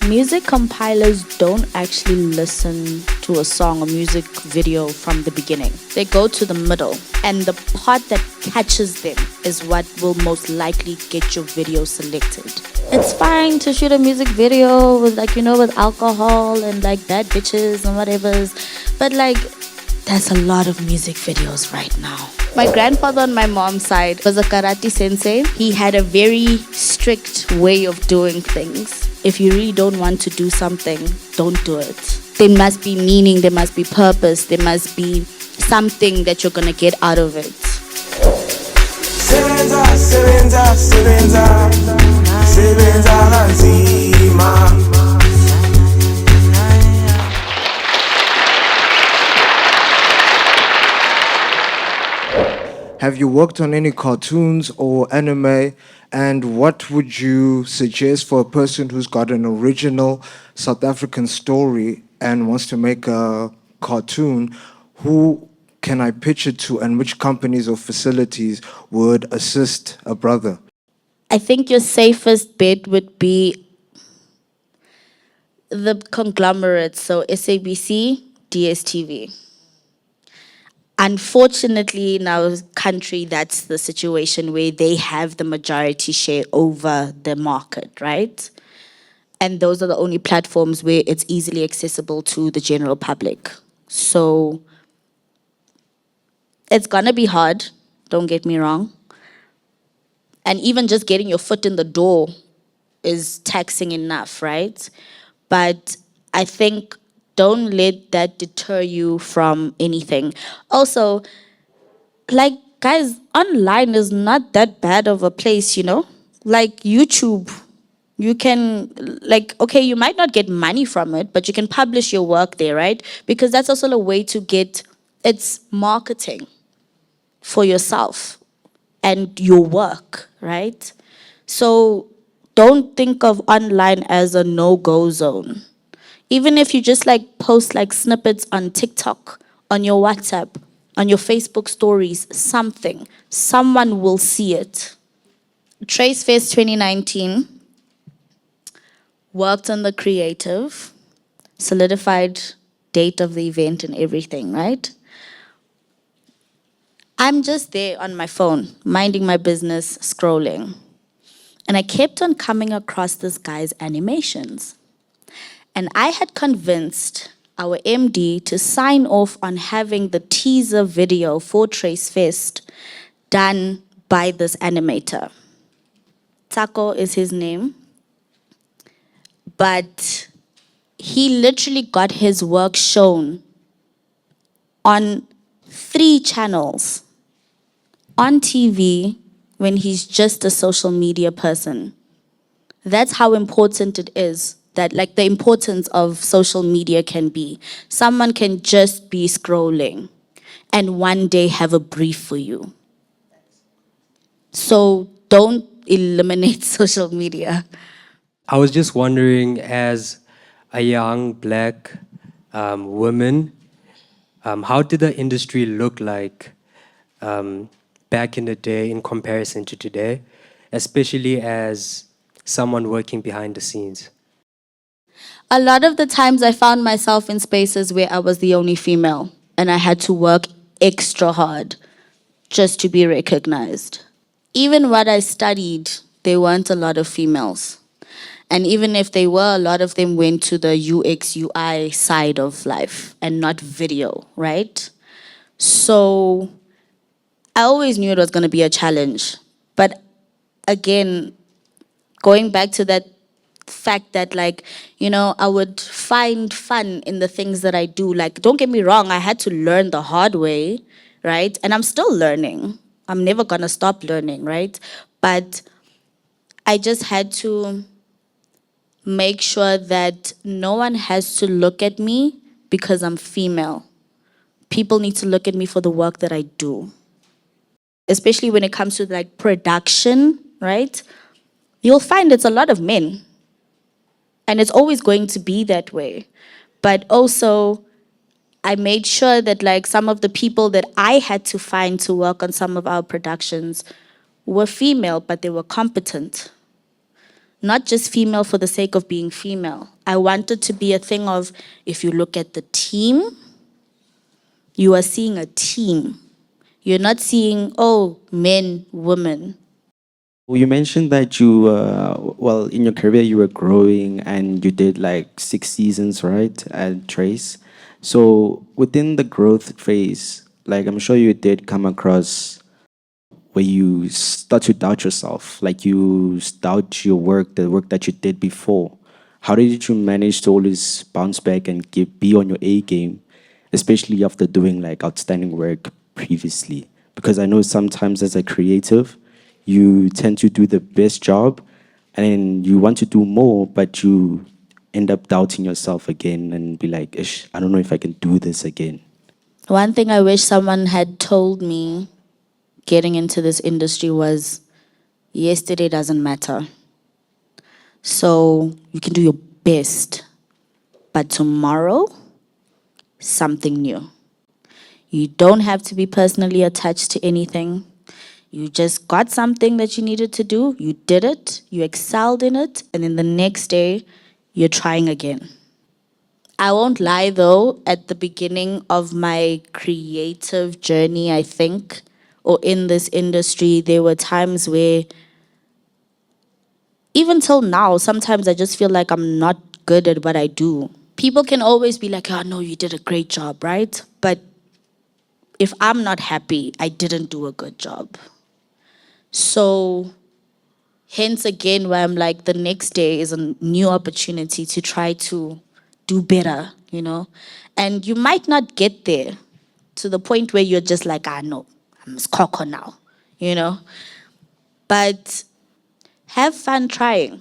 Music compilers don't actually listen to a song or music video from the beginning. They go to the middle, and the part that catches them is what will most likely get your video selected. It's fine to shoot a music video with with alcohol and bad bitches and whatever's, but there's a lot of music videos right now. My grandfather on my mom's side was a karate sensei. He had a very strict way of doing things. If you really don't want to do something, don't do it. There must be meaning, there must be purpose, there must be something that you're going to get out of it. Sebenza, sebenza, sebenza, sebenza kanzima. Have you worked on any cartoons or anime? And what would you suggest for a person who's got an original South African story and wants to make a cartoon? Who can I pitch it to, and which companies or facilities would assist a brother? I think your safest bet would be the conglomerates, so SABC, DSTV. Unfortunately, in our country, that's the situation where they have the majority share over the market, right? And those are the only platforms where it's easily accessible to the general public. So it's gonna be hard, don't get me wrong. And even just getting your foot in the door is taxing enough, right? But I think don't let that deter you from anything. Also, guys, online is not that bad of a place, Like YouTube, you can, okay, you might not get money from it, but you can publish your work there, right? Because that's also a way to get, it's marketing for yourself and your work, right? So don't think of online as a no-go zone. Even if you just post snippets on TikTok, on your WhatsApp, on your Facebook stories, something, someone will see it. Trace Fest 2019, worked on the creative, solidified date of the event and everything, right? I'm just there on my phone, minding my business, scrolling. And I kept on coming across this guy's animations. And I had convinced our MD to sign off on having the teaser video for Trace Fest done by this animator. Taco is his name. But he literally got his work shown on 3 channels, on TV, when he's just a social media person. That's how important it is. That the importance of social media can be. Someone can just be scrolling and one day have a brief for you. So don't eliminate social media. I was just wondering, as a young black woman, how did the industry look like back in the day in comparison to today, especially as someone working behind the scenes? A lot of the times I found myself in spaces where I was the only female and I had to work extra hard just to be recognized. Even what I studied, there weren't a lot of females. And even if they were, a lot of them went to the UX, UI side of life and not video, right? So I always knew it was going to be a challenge. But again, going back to that fact that I would find fun in the things that I do. Don't get me wrong, I had to learn the hard way, right? And I'm still learning. I'm never gonna stop learning, right? But I just had to make sure that no one has to look at me because I'm female. People need to look at me for the work that I do. Especially when it comes to production, right? You'll find it's a lot of men. And it's always going to be that way. But also, I made sure that some of the people that I had to find to work on some of our productions were female, but they were competent. Not just female for the sake of being female. I want it to be a thing of, if you look at the team, you are seeing a team. You're not seeing, oh, men, women. Well, you mentioned that you, well, in your career, you were growing and you did like 6 seasons, right, at Trace. So within the growth phase, like I'm sure you did come across where you start to doubt yourself, like you doubt your work, the work that you did before. How did you manage to always bounce back and be on your A game, especially after doing like outstanding work previously? Because I know sometimes as a creative, you tend to do the best job and then you want to do more, but you end up doubting yourself again and be like, Ish, I don't know if I can do this again. One thing I wish someone had told me getting into this industry was, yesterday doesn't matter. So you can do your best, but tomorrow, something new. You don't have to be personally attached to anything. You just got something that you needed to do, you did it, you excelled in it, and then the next day, you're trying again. I won't lie though, at the beginning of my creative journey, I think, or in this industry, there were times where, even till now, sometimes I just feel like I'm not good at what I do. People can always be like, oh, no, you did a great job, right? But if I'm not happy, I didn't do a good job. So, hence again, where I'm like, the next day is a new opportunity to try to do better, you know? And you might not get there to the point where you're just like, ah, no, I'm a skoko now, you know? But have fun trying.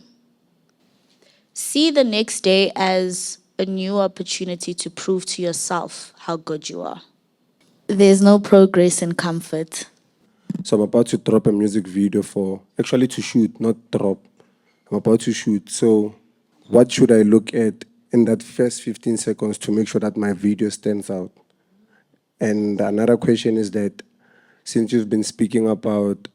See the next day as a new opportunity to prove to yourself how good you are. There's no progress in comfort. So I'm about to drop a music video for, actually to shoot, not drop. I'm about to shoot. So what should I look at in that first 15 seconds to make sure that my video stands out? And another question is that since you've been speaking about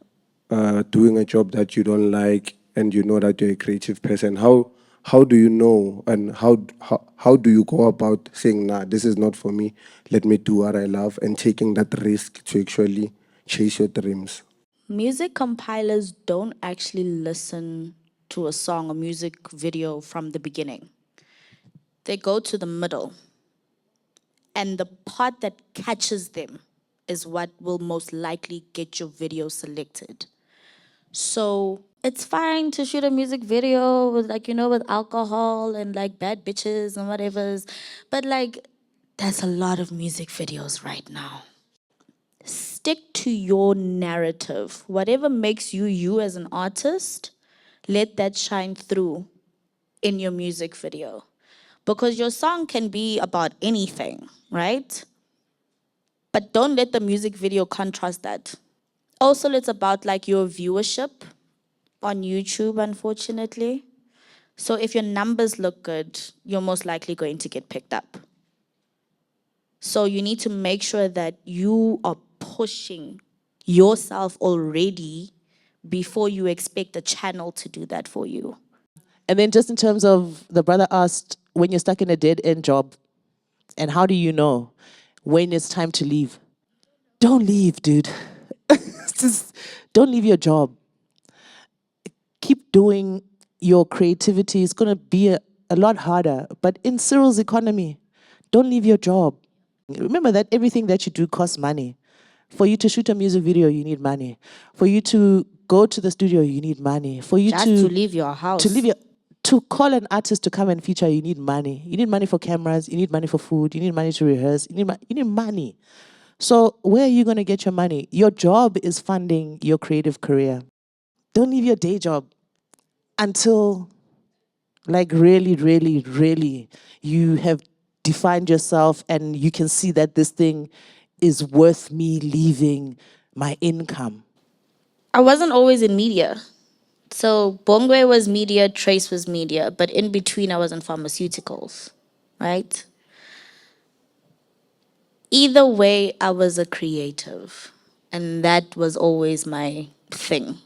doing a job that you don't like and you know that you're a creative person, how do you know and how do you go about saying, nah, this is not for me, let me do what I love, and taking that risk to actually chase your dreams? Music compilers don't actually listen to a song or music video from the beginning. They go to the middle, and the part that catches them is what will most likely get your video selected. So it's fine to shoot a music video with, like, you know, with alcohol and like bad bitches and whatever's, but like, there's a lot of music videos right now. Stick to your narrative. Whatever makes you you as an artist, let that shine through in your music video. Because your song can be about anything, right? But don't let the music video contrast that. Also, it's about like your viewership on YouTube, unfortunately. So if your numbers look good, you're most likely going to get picked up. So you need to make sure that you are pushing yourself already before you expect the channel to do that for you. And then just in terms of, the brother asked, when you're stuck in a dead end job, and how do you know when it's time to leave? Don't leave, dude. Just don't leave your job. Keep doing your creativity. It's gonna be a lot harder. But in Cyril's economy, don't leave your job. Remember that everything that you do costs money. For you to shoot a music video, you need money. For you to go to the studio, you need money. For you Just to leave your house. to leave your to call an artist to come and feature, you need money. You need money for cameras, you need money for food, you need money to rehearse, you need money. So where are you going to get your money? Your job is funding your creative career. Don't leave your day job until, like, really, really, really you have defined yourself and you can see that this thing is worth me leaving my income. I wasn't always in media. So Bongwe was media, Trace was media, but in between I was in pharmaceuticals, right? Either way, I was a creative, and that was always my thing.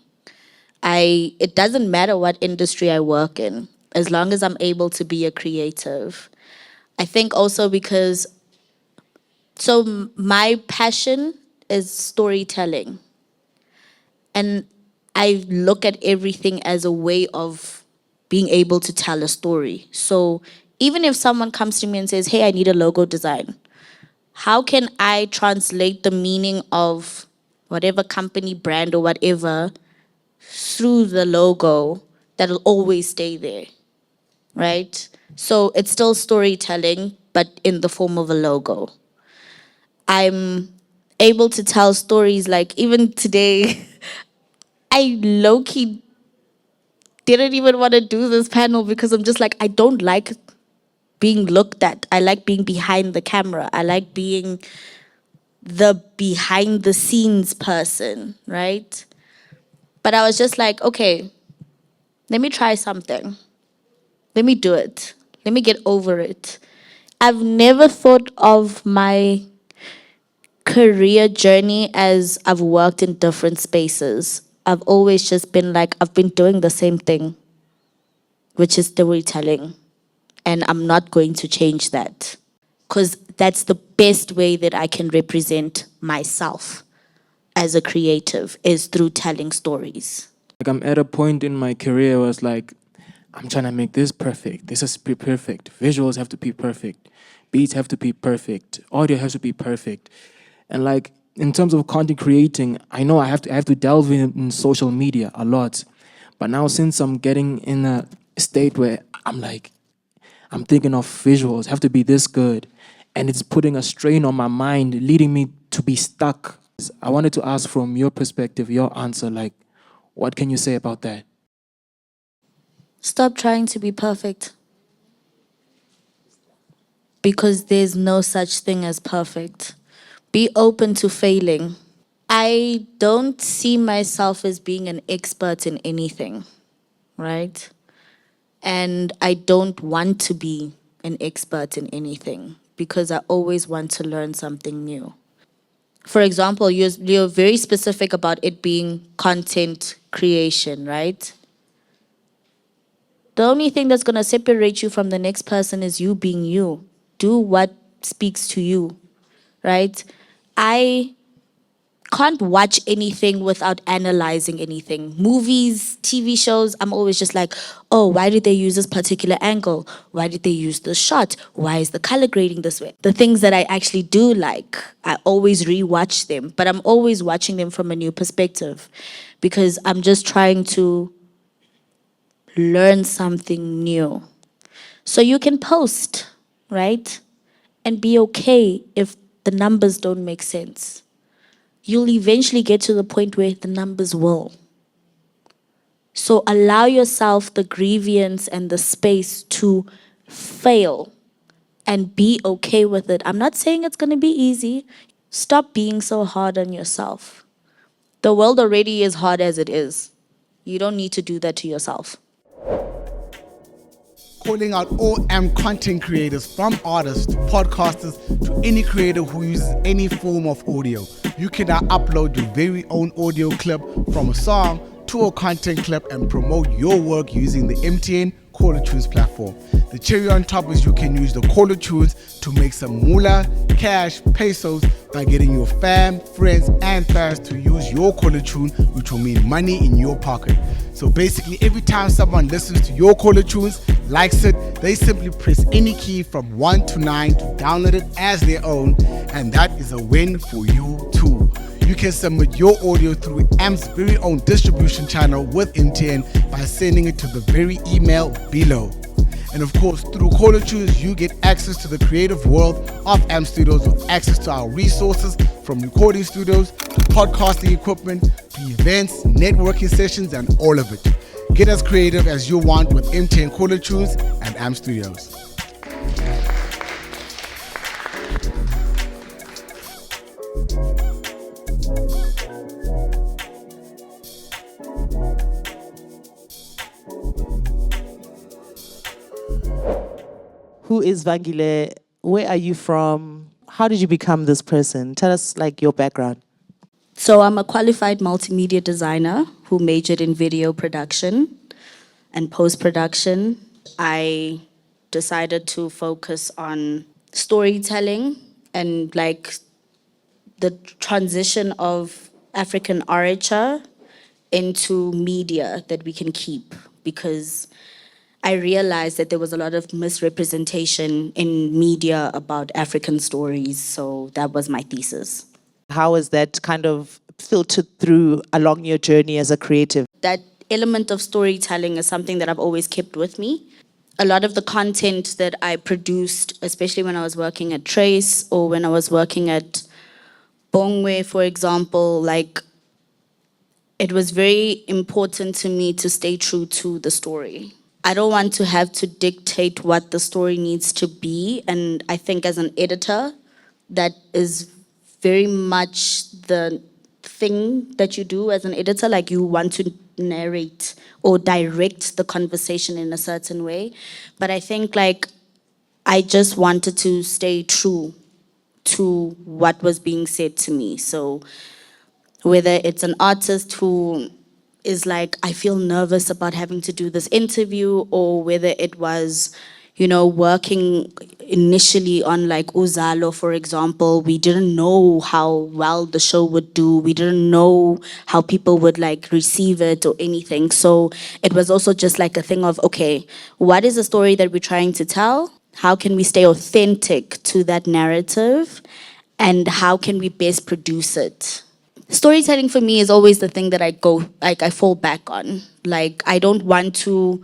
It doesn't matter what industry I work in, as long as I'm able to be a creative. I think also because, my passion is storytelling. And I look at everything as a way of being able to tell a story. So even if someone comes to me and says, hey, I need a logo design, how can I translate the meaning of whatever company, brand, or whatever through the logo that'll always stay there, right? So it's still storytelling, but in the form of a logo. I'm able to tell stories like even today, I low key didn't even want to do this panel because I'm just like, I don't like being looked at. I like being behind the camera. I like being the behind the scenes person, right? But I was just like, okay, let me try something. Let me do it. Let me get over it. I've never thought of my career journey as I've worked in different spaces. I've always just been like, I've been doing the same thing, which is storytelling. And I'm not going to change that because that's the best way that I can represent myself as a creative is through telling stories. Like I'm at a point in my career where it's like, I'm trying to make this perfect. This has to be perfect. Visuals have to be perfect. Beats have to be perfect. Audio has to be perfect. And like in terms of content creating, I know I have to delve in social media a lot. But now since I'm getting in a state where I'm like, I'm thinking of visuals have to be this good, and it's putting a strain on my mind, leading me to be stuck. I wanted to ask from your perspective, your answer, like, what can you say about that? Stop trying to be perfect because there's no such thing as perfect. Be open to failing. I don't see myself as being an expert in anything, right? And I don't want to be an expert in anything because I always want to learn something new. For example, you're very specific about it being content creation, right? The only thing that's going to separate you from the next person is you being you. Do what speaks to you, right? I can't watch anything without analyzing anything. Movies, TV shows, I'm always just like, oh, why did they use this particular angle? Why did they use this shot? Why is the color grading this way? The things that I actually do like, I always rewatch them, but I'm always watching them from a new perspective because I'm just trying to learn something new. So you can post, right? And be okay if the numbers don't make sense. You'll eventually get to the point where the numbers will. So allow yourself the grievance and the space to fail and be okay with it. I'm not saying it's going to be easy. Stop being so hard on yourself. The world already is hard as it is. You don't need to do that to yourself. Calling out all content creators, from artists to podcasters to any creator who uses any form of audio. You can now upload your very own audio clip from a song to a content clip and promote your work using the MTN Caller Tunes platform. The cherry on top is you can use the Caller Tunes to make some moolah, cash, pesos by getting your fam, friends, and fans to use your Caller Tune, which will mean money in your pocket. So basically, every time someone listens to your Caller Tunes, likes it, they simply press any key from 1 to 9 to download it as their own, and that is a win for you too. You can submit your audio through AMP's very own distribution channel with MTN by sending it to the very email below. And of course, through Caller Tunes, you get access to the creative world of AMP Studios with access to our resources from recording studios to podcasting equipment to events, networking sessions, and all of it. Get as creative as you want with MTN Caller Tunes and AMP Studios. Who is Vangile? Where are you from? How did you become this person? Tell us like your background. So I'm a qualified multimedia designer who majored in video production and post-production. I decided to focus on storytelling and like the transition of African orature into media that we can keep, because I realized that there was a lot of misrepresentation in media about African stories. So that was my thesis. How has that kind of filtered through along your journey as a creative? That element of storytelling is something that I've always kept with me. A lot of the content that I produced, especially when I was working at Trace or when I was working at Bongwe, for example, like it was very important to me to stay true to the story. I don't want to have to dictate what the story needs to be. And I think as an editor, that is very much the thing that you do as an editor. Like you want to narrate or direct the conversation in a certain way. But I think like I just wanted to stay true to what was being said to me. So whether it's an artist who is like, I feel nervous about having to do this interview, or whether it was, you know, working initially on like Uzalo, for example, we didn't know how well the show would do. We didn't know how people would like receive it or anything. So it was also just like a thing of, okay, what is the story that we're trying to tell? How can we stay authentic to that narrative? And how can we best produce it? Storytelling for me is always the thing that I fall back on. Like I don't want to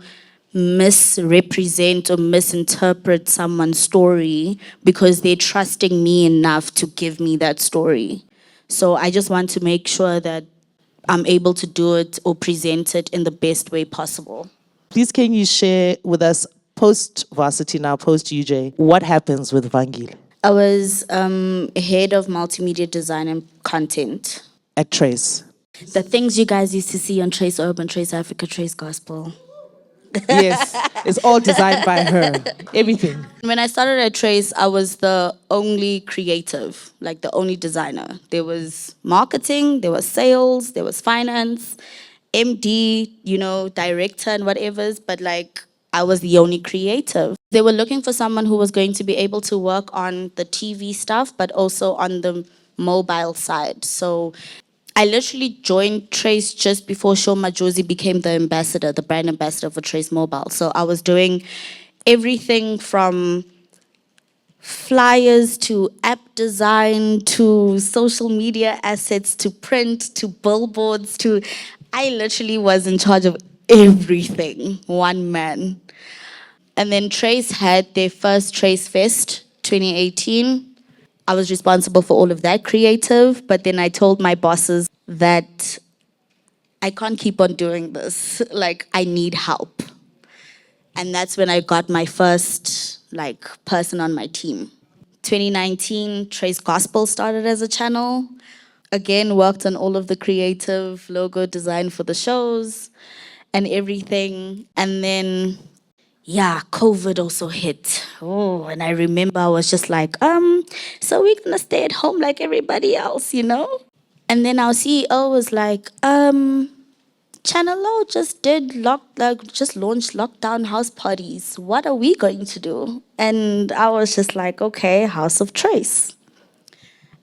misrepresent or misinterpret someone's story because they're trusting me enough to give me that story. So I just want to make sure that I'm able to do it or present it in the best way possible. Please, can you share with us post varsity now, post UJ, what happens with Vangile I was head of multimedia design and content. at Trace? The things you guys used to see on Trace Urban, Trace Africa, Trace Gospel. Yes, it's all designed by her. Everything. When I started at Trace, I was the only creative, like the only designer. There was marketing, there was sales, there was finance, MD, you know, director and whatever's, but like I was the only creative. They were looking for someone who was going to be able to work on the TV stuff, but also on the mobile side. So I literally joined Trace just before Shoma Josie became the ambassador, the brand ambassador for Trace Mobile. So I was doing everything from flyers to app design to social media assets to print to billboards to, I literally was in charge of everything, one man. And then Trace had their first Trace Fest 2018. I was responsible for all of that creative, but then I told my bosses that I can't keep on doing this. Like, I need help. And that's when I got my first like person on my team. 2019, Trace Gospel started as a channel. Again, worked on all of the creative logo design for the shows and everything. And then yeah, COVID also hit. Oh, and I remember I was just like, so we're gonna stay at home like everybody else, you know? And then our CEO was like, Channel O just just launched lockdown house parties. What are we going to do? And I was just like, okay, House of Trace.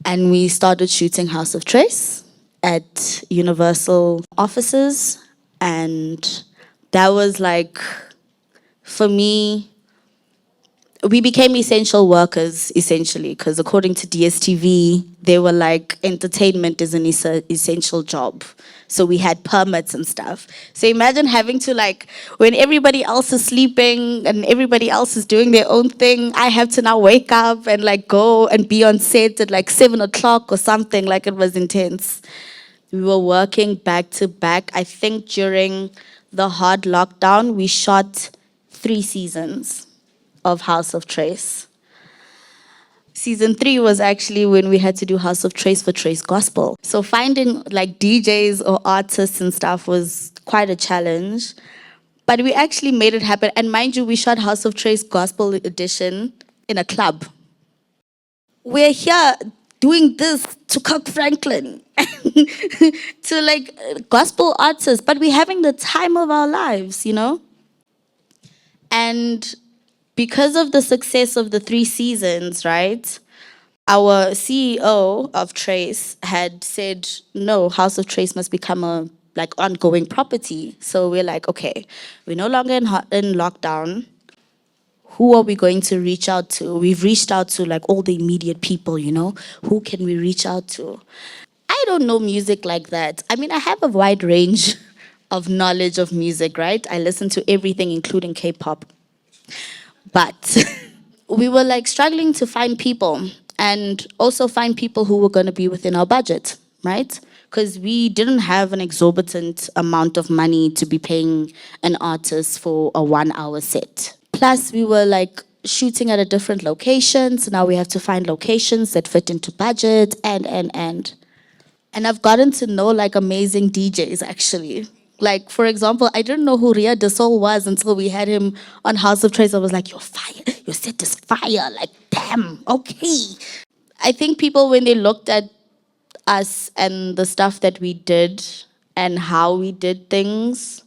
And we started shooting House of Trace at Universal offices. And that was like, for me, we became essential workers essentially, because according to DSTV, they were like, entertainment is an essential job. So we had permits and stuff. So imagine having to like, when everybody else is sleeping and everybody else is doing their own thing, I have to now wake up and like go and be on set at like 7 o'clock or something. Like it was intense. We were working back to back. I think during the hard lockdown, we shot 3 seasons of House of Trace. Season 3 was actually when we had to do House of Trace for Trace Gospel. So finding like DJs or artists and stuff was quite a challenge. But we actually made it happen. And mind you, we shot House of Trace Gospel edition in a club. We're here doing this to Kirk Franklin. to like gospel artists, but we're having the time of our lives, you know? And because of the success of the 3 seasons, right? Our CEO of Trace had said, no, House of Trace must become a like ongoing property. So we're like, okay, we're no longer in lockdown. Who are we going to reach out to? We've reached out to like all the immediate people, you know? Who can we reach out to? I don't know music like that. I mean, I have a wide range of knowledge of music, right? I listen to everything, including K pop. But we were like struggling to find people and also find people who were going to be within our budget, right? Because we didn't have an exorbitant amount of money to be paying an artist for a 1 hour set. Plus, we were like shooting at a different location, so now we have to find locations that fit into budget and. And I've gotten to know like amazing DJs actually. Like, for example, I didn't know who Ria De Sol was until we had him on House of Trace. I was like, you're fire. Your set is fire. Like, damn, okay. I think people, when they looked at us and the stuff that we did and how we did things,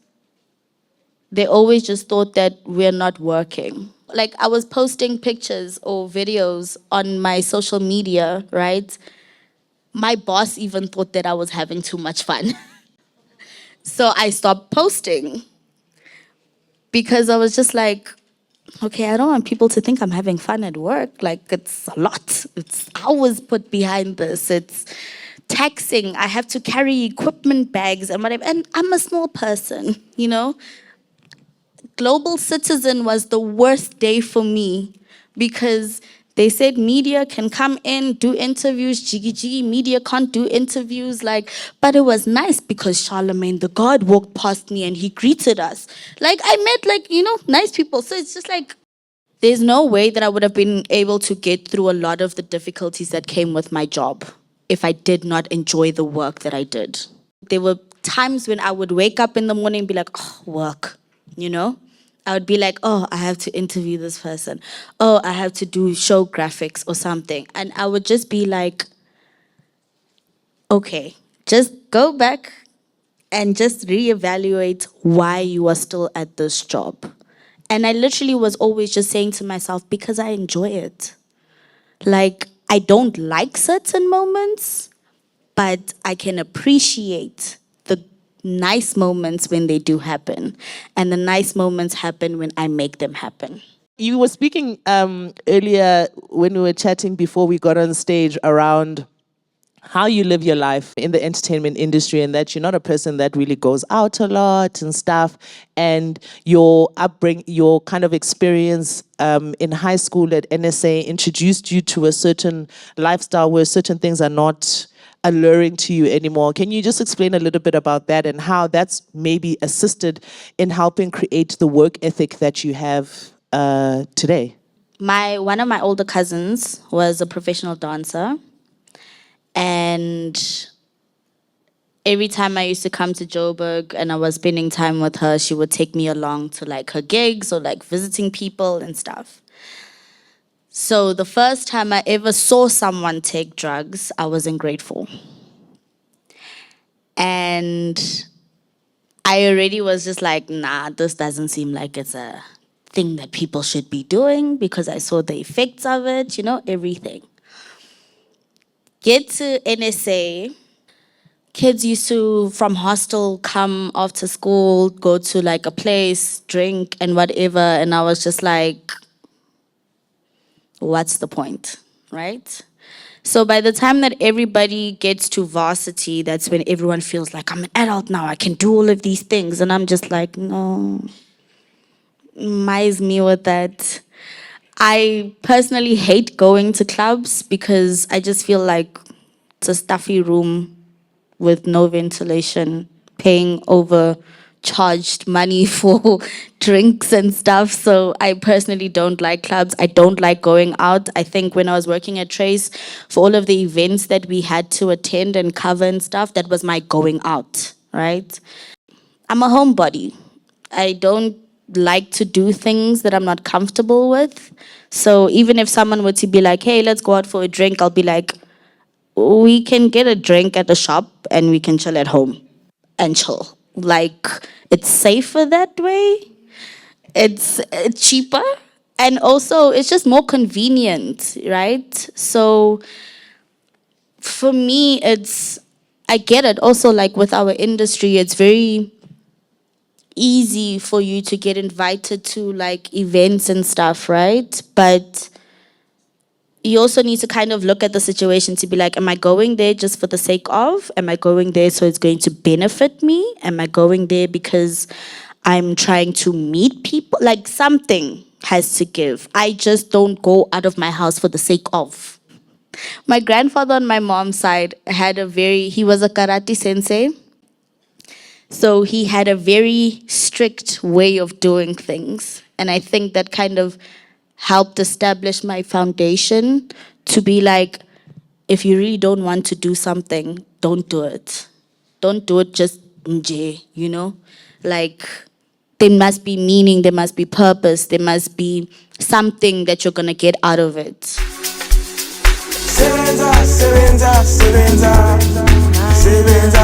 they always just thought that we're not working. Like, I was posting pictures or videos on my social media, right? My boss even thought that I was having too much fun. So I stopped posting because I was just like, okay, I don't want people to think I'm having fun at work. Like, it's a lot. It's hours put behind this. It's taxing. I have to carry equipment bags and whatever. And I'm a small person, you know? Global Citizen was the worst day for me because they said media can come in, do interviews. Jiggy Jiggy media can't do interviews. Like, but it was nice because Charlemagne the God walked past me and he greeted us. Like, I met like, you know, nice people. So it's just like, there's no way that I would have been able to get through a lot of the difficulties that came with my job if I did not enjoy the work that I did. There were times when I would wake up in the morning and be like, oh, work, you know? I would be like, oh, I have to interview this person. Oh, I have to do show graphics or something. And I would just be like, okay, just go back and just reevaluate why you are still at this job. And I literally was always just saying to myself, because I enjoy it. Like, I don't like certain moments, but I can appreciate the nice moments when they do happen. And the nice moments happen when I make them happen. You were speaking earlier when we were chatting before we got on stage around how you live your life in the entertainment industry and that you're not a person that really goes out a lot and stuff, and your upbringing, your kind of experience in high school at NSA introduced you to a certain lifestyle where certain things are not alluring to you anymore. Can you just explain a little bit about that and how that's maybe assisted in helping create the work ethic that you have today? One of my older cousins was a professional dancer. And every time I used to come to Joburg and I was spending time with her, she would take me along to like her gigs or like visiting people and stuff. So the first time I ever saw someone take drugs, I was in grade 4. And I already was just like, nah, this doesn't seem like it's a thing that people should be doing because I saw the effects of it, you know, everything. Get to NSA. Kids used to, from hostel, come after school, go to like a place, drink and whatever. And I was just like, what's the point, right? So by the time that everybody gets to varsity, that's when everyone feels like, I'm an adult now, I can do all of these things. And I'm just like, no, mice me with that. I personally hate going to clubs because I just feel like it's a stuffy room with no ventilation, paying overcharged money for drinks and stuff. So I personally don't like clubs. I don't like going out. I think when I was working at Trace, for all of the events that we had to attend and cover and stuff, that was my going out, right? I'm a homebody. I don't like to do things that I'm not comfortable with. So even if someone were to be like, hey, let's go out for a drink, I'll be like, we can get a drink at the shop and we can chill at home and chill. Like, it's safer that way. It's cheaper. And also, it's just more convenient, right? So, for me, I get it. Also, like with our industry, it's very easy for you to get invited to like events and stuff, right? But you also need to kind of look at the situation to be like, am I going there just for the sake of? Am I going there so it's going to benefit me? Am I going there because I'm trying to meet people? Like, something has to give. I just don't go out of my house for the sake of. My grandfather on my mom's side he was a karate sensei. So he had a very strict way of doing things. And I think that kind of helped establish my foundation to be like, if you really don't want to do something, don't do it. Don't do it just nje, you know? Like, there must be meaning, there must be purpose, there must be something that you're gonna get out of it. Sebenza, sebenza, sebenza, sebenza